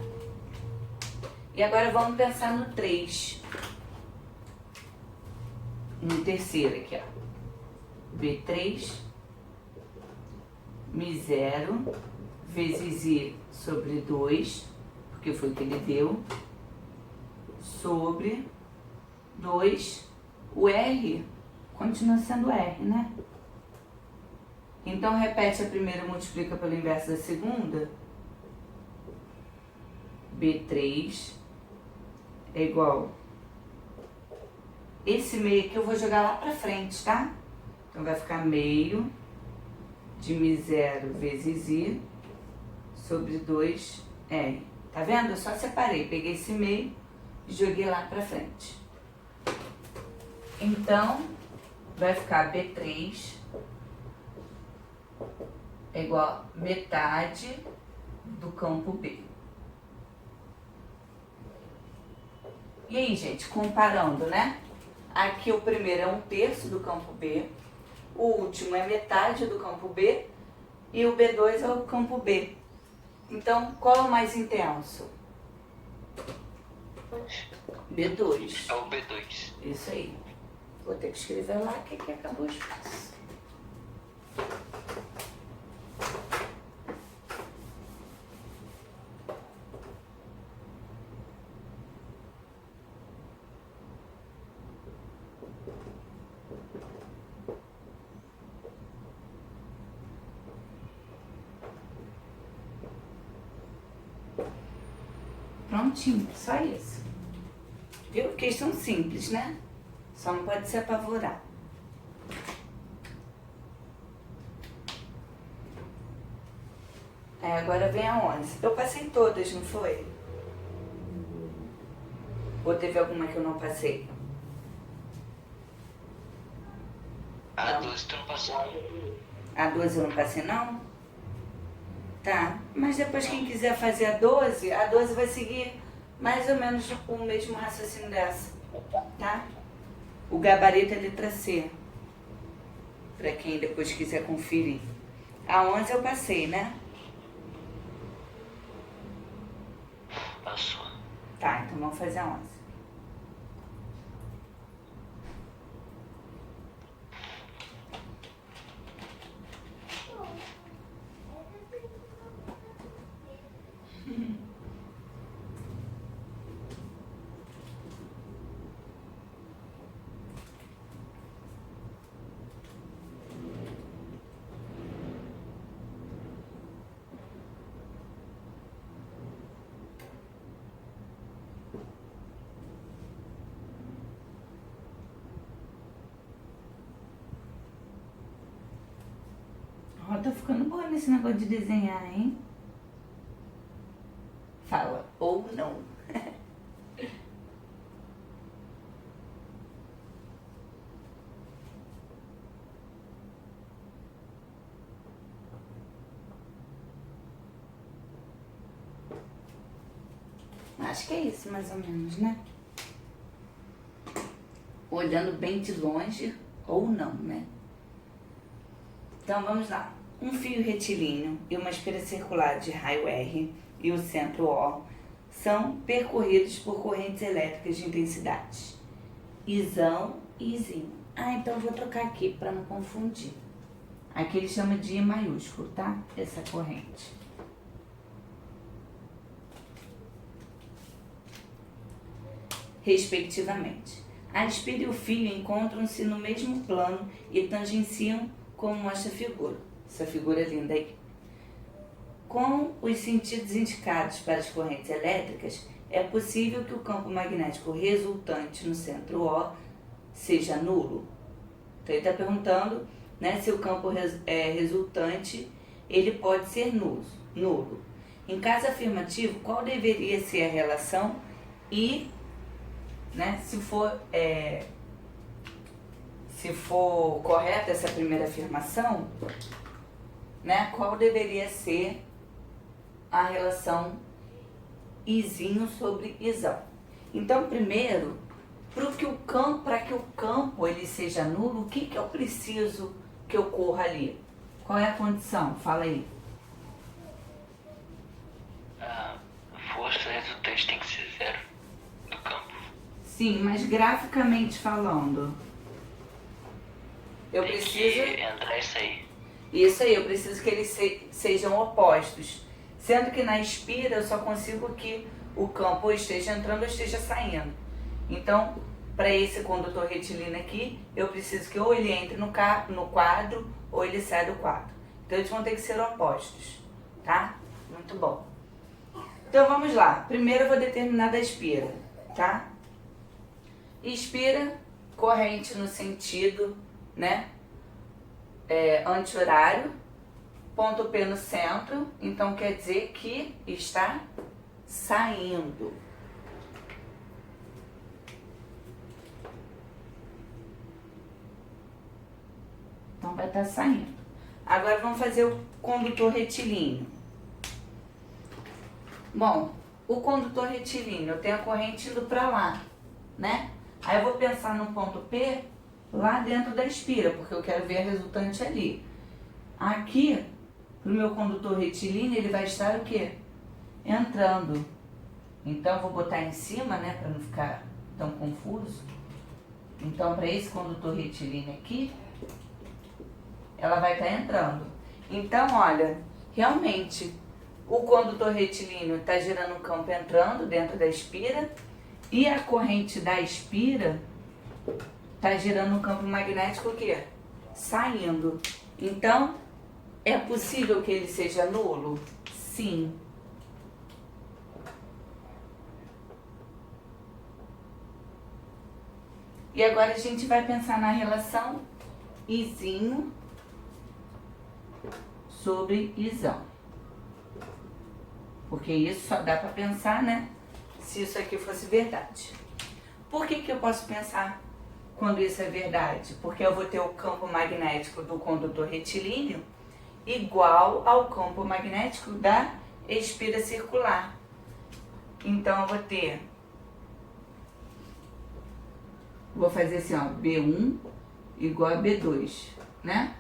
E agora vamos pensar no 3. No terceiro aqui, ó. B3 μ0 vezes i sobre 2, porque foi o que ele deu, sobre 2, o R continua sendo R, né? Então, repete a primeira, multiplica pelo inverso da segunda. B3 é igual. Esse meio aqui eu vou jogar lá pra frente, tá? Então, vai ficar meio de μ0 vezes i sobre 2R. Tá vendo? Eu só separei, peguei esse meio e joguei lá pra frente. Então, vai ficar B3 é igual a metade do campo B. E aí, gente, comparando, né? Aqui o primeiro é 1/3 do campo B, o último é metade do campo B e o B2 é o campo B. Então, qual é o mais intenso? B2. É o B2. Isso aí. Vou ter que escrever lá que aqui acabou o espaço. Prontinho, só isso. Viu? Questão simples, né? Só não pode se apavorar. Agora vem a 11. Eu passei todas, não foi? Ou teve alguma que eu não passei? A 12 tu não passou. A 12 eu não passei, não? Tá, mas depois quem quiser fazer a 12 vai seguir mais ou menos o mesmo raciocínio dessa, tá? O gabarito é letra C, pra quem depois quiser conferir. A 11 eu passei, né? Passou. Tá, então vamos fazer a 11. tô ficando boa nesse negócio de desenhar, hein? Fala, ou não. Acho que é isso, mais ou menos, né? Olhando bem de longe ou não, né? Então, vamos lá. Um fio retilíneo e uma espira circular de raio R e o centro O são percorridos por correntes elétricas de intensidades Izão e Izinho. Então eu vou trocar aqui para não confundir. Aqui ele chama de I maiúsculo, tá? Essa corrente. Respectivamente. A espira e o fio encontram-se no mesmo plano e tangenciam, como mostra a figura. Essa figura é linda aí. Com os sentidos indicados para as correntes elétricas, é possível que o campo magnético resultante no centro O seja nulo. Então ele está perguntando, né, se o campo resultante ele pode ser nulo. Em caso afirmativo, qual deveria ser a relação e, né, se for correta essa primeira afirmação, né, qual deveria ser a relação Izinho sobre Izão? Então, primeiro, para que o campo ele seja nulo, o que eu preciso que ocorra ali? Qual é a condição? Fala aí. A força resultante tem que ser zero do campo. Sim, mas graficamente falando, eu Tem preciso... que entrar e sair. Isso aí, eu preciso que eles sejam opostos. Sendo que na espira eu só consigo que o campo ou esteja entrando ou esteja saindo. Então, para esse condutor retilíneo aqui, eu preciso que ou ele entre no quadro ou ele saia do quadro. Então eles vão ter que ser opostos, tá? Muito bom. Então vamos lá. Primeiro eu vou determinar da espira, tá? Espira, corrente no sentido, né? Anti-horário, ponto P no centro, então quer dizer que está saindo. Então vai estar saindo. Agora vamos fazer o condutor retilíneo. Bom, o condutor retilíneo, eu tenho a corrente indo para lá, né? Aí eu vou pensar no ponto P lá dentro da espira, porque eu quero ver a resultante ali. Aqui, pro meu condutor retilíneo, ele vai estar o quê? Entrando. Então, eu vou botar em cima, né, para não ficar tão confuso. Então, para esse condutor retilíneo aqui, ela vai estar entrando. Então, olha, realmente, o condutor retilíneo está gerando um campo entrando dentro da espira e a corrente da espira está gerando um campo magnético o quê? Saindo. Então, é possível que ele seja nulo? Sim. E agora a gente vai pensar na relação Izinho sobre Izão. Porque isso só dá para pensar, né? Se isso aqui fosse verdade. Por que eu posso pensar quando isso é verdade? Porque eu vou ter o campo magnético do condutor retilíneo igual ao campo magnético da espira circular. Então eu vou fazer assim, ó, B1 igual a B2, né?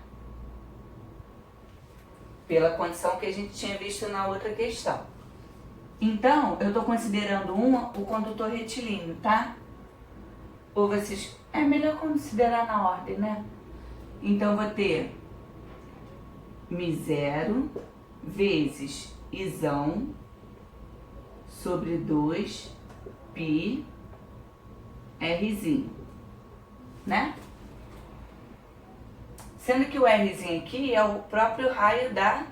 Pela condição que a gente tinha visto na outra questão. Então, eu estou considerando o condutor retilíneo, tá? Ou vocês... É melhor considerar na ordem, né? Então, eu vou ter Mi0 vezes Izão sobre 2 Pi Rzinho, né? Sendo que o Rzinho aqui é o próprio raio da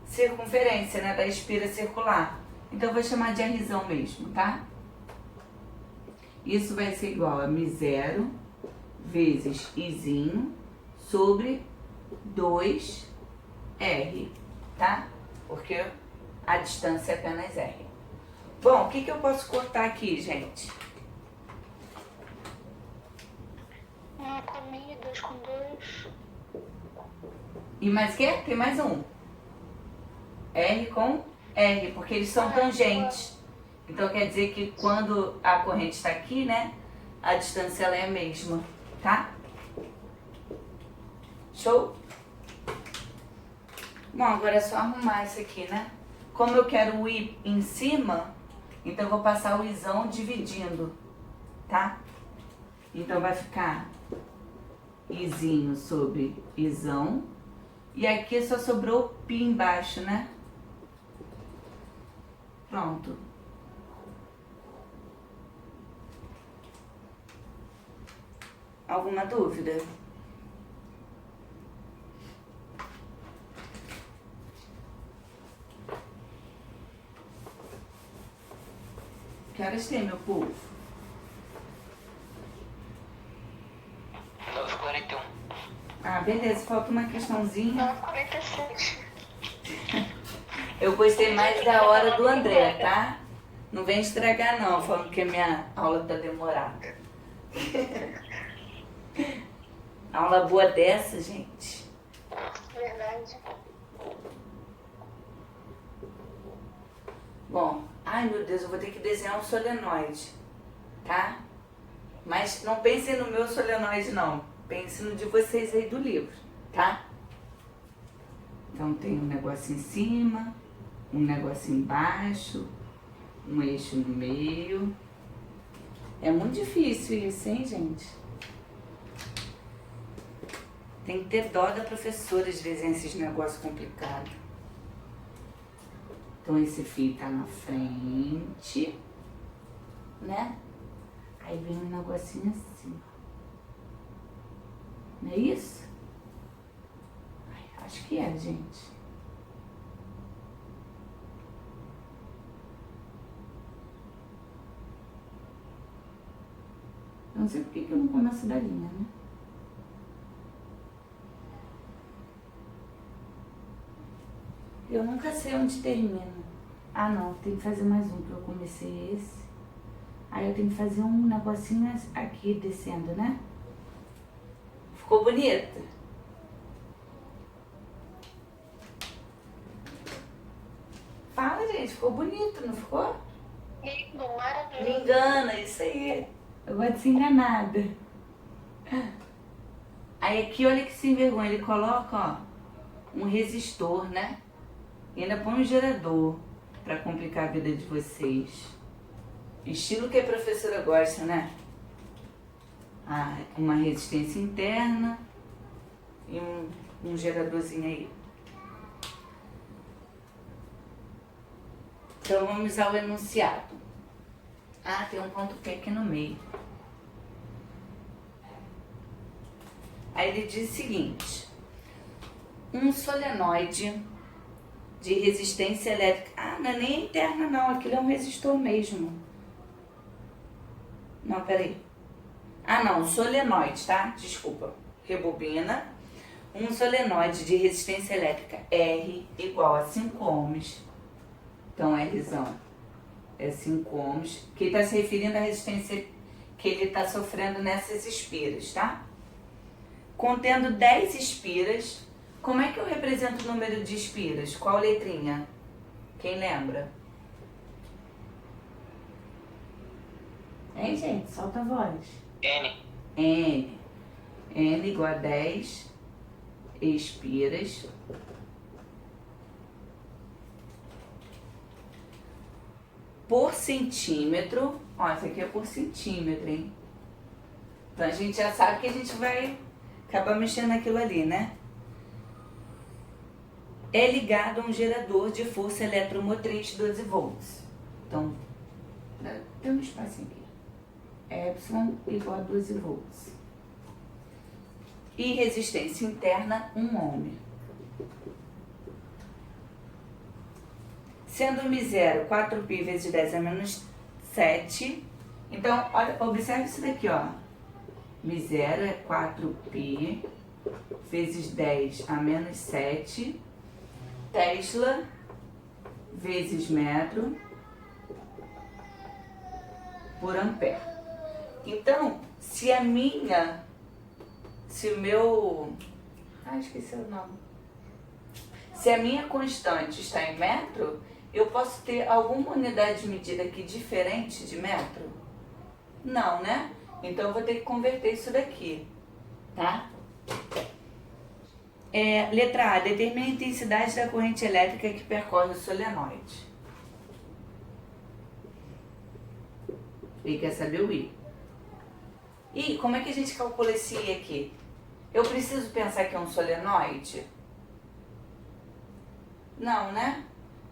circunferência, né? Da espira circular. Então, eu vou chamar de Rzão mesmo, tá? Isso vai ser igual a Mi0 vezes Izinho sobre 2 R, tá? Porque a distância é apenas R. Bom, o que eu posso cortar aqui, gente? 1 com 1, 2 com 2. E mais o quê? Tem mais um. R com R, porque eles são tangentes. Então quer dizer que quando a corrente está aqui, né? A distância ela é a mesma, tá? Show? Bom, agora é só arrumar isso aqui, né? Como eu quero o I em cima, então eu vou passar o Izão dividindo, tá? Então vai ficar Izinho sobre Izão. E aqui só sobrou o Pi embaixo, né? Pronto. Alguma dúvida? Que horas tem, meu povo? 9h41. Ah, beleza. Falta uma questãozinha. 9h46. Eu gostei mais da hora do André, tá? Não vem estragar não, falando que a minha aula tá demorada. Aula boa dessa, gente. Verdade. Bom, ai meu Deus, eu vou ter que desenhar um solenoide, tá? Mas não pensem no meu solenoide não, pensem no de vocês aí do livro, tá? Então tem um negócio em cima, um negócio embaixo, um eixo no meio. É muito difícil isso, hein, gente? Tem que ter dó da professora de desenhar esses negócios complicados. Então esse fio tá na frente, né? Aí vem um negocinho assim. Não é isso? Ai, acho que é, gente. Eu não sei por que eu não começo da linha, né? Eu nunca sei onde termina. Ah, não, tem que fazer mais um, porque eu comecei esse. Aí eu tenho que fazer um negocinho aqui descendo, né? Ficou bonita? Fala, gente, ficou bonito, não ficou? Lindo, Me maravilhoso. engana, isso aí. Eu gosto de ser enganada. Aí aqui, olha que sem vergonha, ele coloca, ó, um resistor, né? E ainda põe um gerador pra complicar a vida de vocês. Estilo que a professora gosta, né? Ah, uma resistência interna e um geradorzinho aí. Então vamos ao enunciado. Ah, tem um ponto P aqui no meio. Aí ele diz o seguinte: um solenoide de resistência elétrica. Ah, não é nem interna não, aquilo é um resistor mesmo. Não, peraí. Ah não, solenoide, tá? Desculpa. Rebobina. Um solenoide de resistência elétrica R igual a 5 ohms. Então Rzão é 5 ohms, que ele está se referindo à resistência que ele está sofrendo nessas espiras, tá? Contendo 10 espiras. Como é que eu represento o número de espiras? Qual letrinha? Quem lembra? Hein, gente? Solta a voz. N. N. N igual a 10 espiras. Por centímetro. Ó, isso aqui é por centímetro, hein? Então a gente já sabe que a gente vai acabar mexendo naquilo ali, né? É ligado a um gerador de força eletromotriz 12 volts. Então, tem um espaço aqui. Epsilon igual a 12 volts. E resistência interna 1 ohm. Sendo μ0 4π vezes 10 a menos 7. Então, olha, observe isso daqui, ó. μ0 é 4π vezes 10 a menos 7. Tesla vezes metro por ampere. Então, se esqueci o nome. Se a minha constante está em metro, eu posso ter alguma unidade de medida aqui diferente de metro? Não, né? Então eu vou ter que converter isso daqui, tá? Letra A, determine a intensidade da corrente elétrica que percorre o solenoide. E quer saber o I. E como é que a gente calcula esse I aqui? Eu preciso pensar que é um solenoide? Não, né?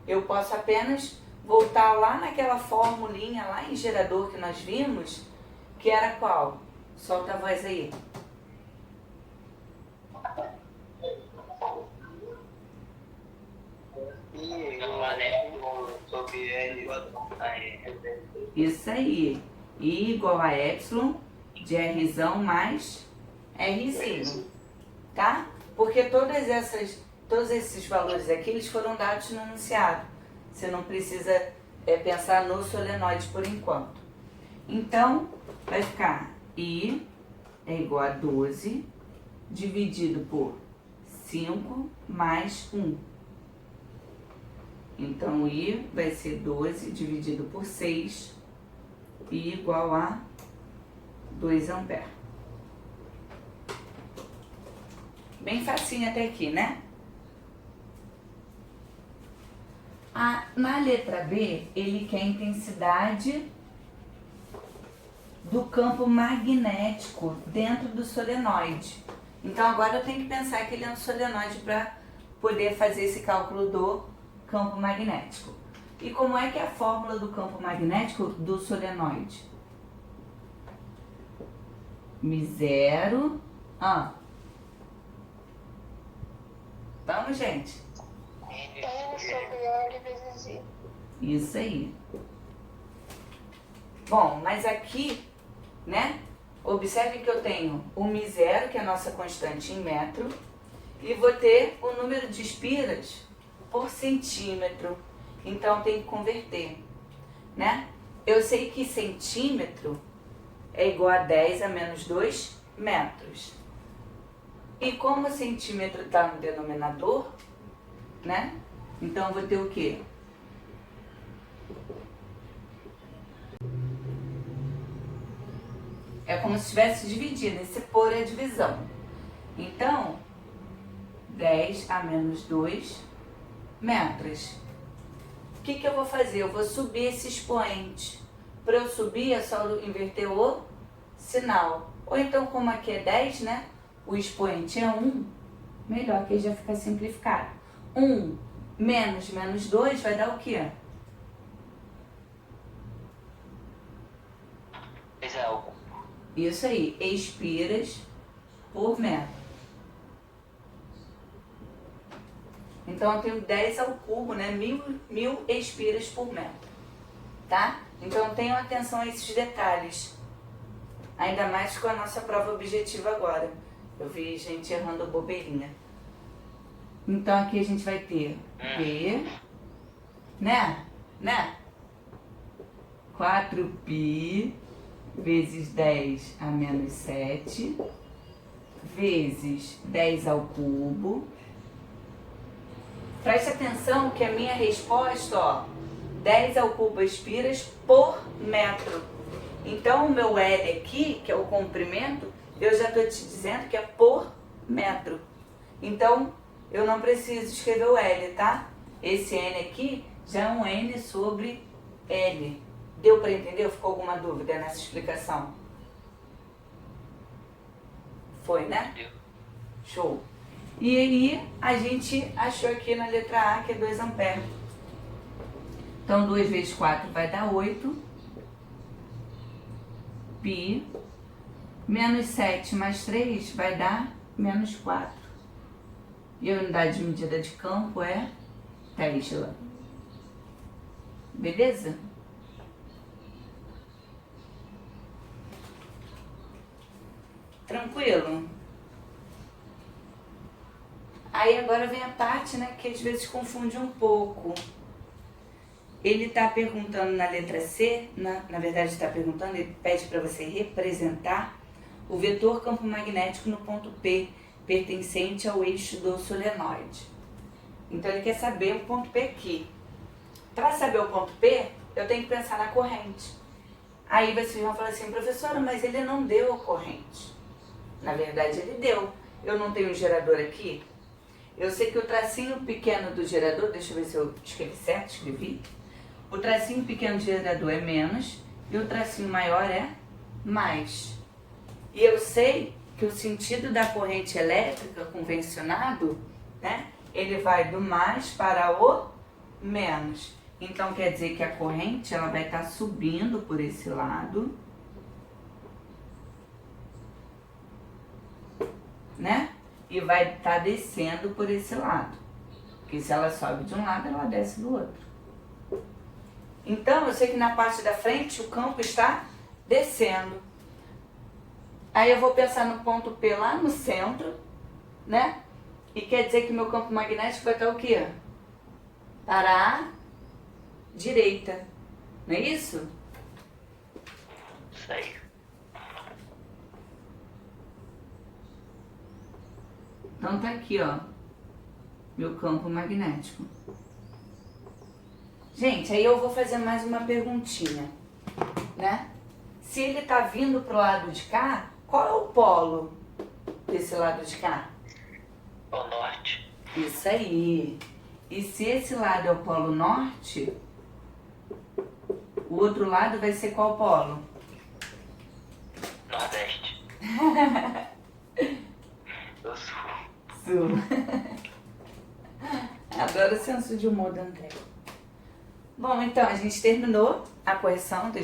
Eu posso apenas voltar lá naquela formulinha lá em gerador que nós vimos, que era qual? Solta a voz aí. Isso aí. I igual a epsilon de Rzão mais Rzinho. Tá? Porque todos esses valores aqui, eles foram dados no enunciado. Você não precisa pensar no solenoide por enquanto. Então, vai ficar I é igual a 12 dividido por 5 mais 1. Então, I vai ser 12 dividido por 6, I igual a 2 amperes. Bem facinho até aqui, né? Na letra B, ele quer a intensidade do campo magnético dentro do solenoide. Então, agora eu tenho que pensar que ele é um solenoide para poder fazer esse cálculo do campo magnético. E como é que é a fórmula do campo magnético do solenoide? Mi0. Vamos, gente? N sobre L vezes I. Isso aí. Bom, mas aqui, né? Observe que eu tenho o Mi0, que é a nossa constante em metro, e vou ter o número de espiras por centímetro. Então, tem que converter, né? Eu sei que centímetro é igual a 10 a menos 2 metros. E como o centímetro está no denominador, né? Então, eu vou ter o quê? É como se estivesse dividindo. Esse por é a divisão. Então, 10 a menos 2 metros. O que eu vou fazer? Eu vou subir esse expoente. Para eu subir, é só inverter o sinal. Ou então, como aqui é 10, né? O expoente é 1. Melhor, que já fica simplificado. 1 menos 2 vai dar o quê? Isso aí, espiras por metro. Então, eu tenho 10 ao cubo, né? 1000 espiras por metro, tá? Então, tenham atenção a esses detalhes. Ainda mais com a nossa prova objetiva agora. Eu vi gente errando bobeirinha. Então, aqui a gente vai ter P, né? 4π vezes 10 a menos 7, vezes 10 ao cubo. Preste atenção que a minha resposta, ó, 10 ao cubo espiras por metro. Então, o meu L aqui, que é o comprimento, eu já estou te dizendo que é por metro. Então, eu não preciso escrever o L, tá? Esse N aqui já é um N sobre L. Deu para entender? Ficou alguma dúvida nessa explicação? Foi, né? Deu. Show. E aí, a gente achou aqui na letra A que é 2 amperes. Então, 2 vezes 4 vai dar 8. Pi. Menos 7 mais 3 vai dar menos 4. E a unidade de medida de campo é Tesla. Beleza? Tranquilo? Aí agora vem a parte, né, que às vezes confunde um pouco. Ele está perguntando na letra C, na verdade está perguntando, ele pede para você representar o vetor campo magnético no ponto P, pertencente ao eixo do solenoide. Então ele quer saber o ponto P aqui. Para saber o ponto P, eu tenho que pensar na corrente. Aí vocês vão falar assim, professora, mas ele não deu a corrente. Na verdade ele deu. Eu não tenho um gerador aqui? Eu sei que o tracinho pequeno do gerador, deixa eu ver se eu escrevi certo, escrevi. O tracinho pequeno do gerador é menos e o tracinho maior é mais. E eu sei que o sentido da corrente elétrica convencionado, né, ele vai do mais para o menos. Então quer dizer que a corrente ela vai estar subindo por esse lado, né? E vai estar descendo por esse lado. Porque se ela sobe de um lado, ela desce do outro. Então, eu sei que na parte da frente o campo está descendo. Aí eu vou pensar no ponto P lá no centro, né? E quer dizer que meu campo magnético vai estar o quê? Para a direita. Não é isso? Isso aí. Então tá aqui, ó, meu campo magnético. Gente, aí eu vou fazer mais uma perguntinha, né? Se ele tá vindo pro lado de cá, qual é o polo desse lado de cá? O norte. Isso aí. E se esse lado é o polo norte, o outro lado vai ser qual polo? Nordeste. Do sul. Sul. Adoro o senso de humor do André. Bom, então a gente terminou a correção do